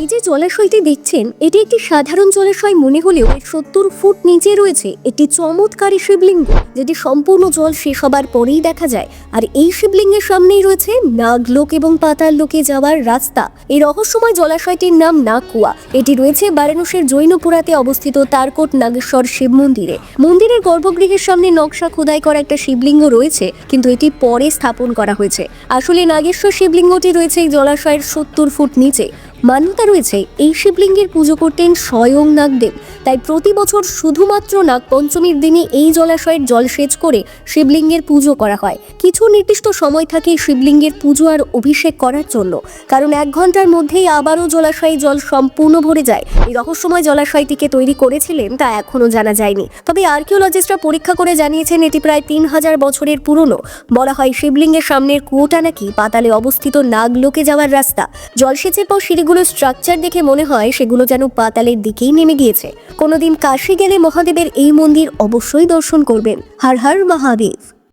এই যে জলাশয়টি দেখছেন, এটি একটি সাধারণ জলাশয় মনে হলেও 70 ফুট নিচে রয়েছে একটি চমৎকারী শিবলিঙ্গ, যেটি সম্পূর্ণ জল শেষ হবার পরেই দেখা যায়। আর এই শিবলিঙ্গের সামনেই রয়েছে নাগলোক এবং পাতাল লোকে যাওয়ার রাস্তা। এই রহস্যময় জলাশয়টির নাম নাগকুয়া। এটি রয়েছে বারাণসীর জৈনপুরাতে অবস্থিত তারকোট নাগেশ্বর শিব মন্দিরে। মন্দিরের গর্ভগৃহের সামনে নকশা খোদাই করা একটা শিবলিঙ্গ রয়েছে, কিন্তু এটি পরে স্থাপন করা হয়েছে। আসলে নাগেশ্বর শিবলিঙ্গটি রয়েছে এই জলাশয়ের 70 ফুট নিচে। মান্যতা রয়েছে এই শিবলিঙ্গের পুজো করতেন স্বয়ং নাগদেব, তাই প্রতি বছর শুধুমাত্র নাগপঞ্চমীর দিনে এই জলাশয়ের জলসেচ করে শিবলিঙ্গের পুজো করা হয়। কিছু নির্দিষ্ট সময় থাকে শিবলিঙ্গের পুজো আর অভিষেক করার জন্য, কারণ 1 ঘন্টার মধ্যেই আবারও জলাশয়ে জল সম্পূর্ণ ভরে যায়। এই রহস্যময় জলাশয়টিকে তৈরি করেছিলেন তা এখনো জানা যায়নি, তবে আর্কিওলজিস্টরা পরীক্ষা করে জানিয়েছেন এটি প্রায় 3000 বছরের পুরনো। বলা হয় শিবলিঙ্গের সামনের কুয়োটা নাকি পাতালে অবস্থিত নাগলোকে যাওয়ার রাস্তা। জলসেচের পর সিঁড়িগুলোর স্ট্রাকচার দেখে মনে হয় সেগুলো যেন পাতালের দিকেই নেমে গিয়েছে। কোনোদিন কাশী গেলে মহাদেবের এই মন্দির অবশ্যই দর্শন করবেন। হর হর মহাদেব।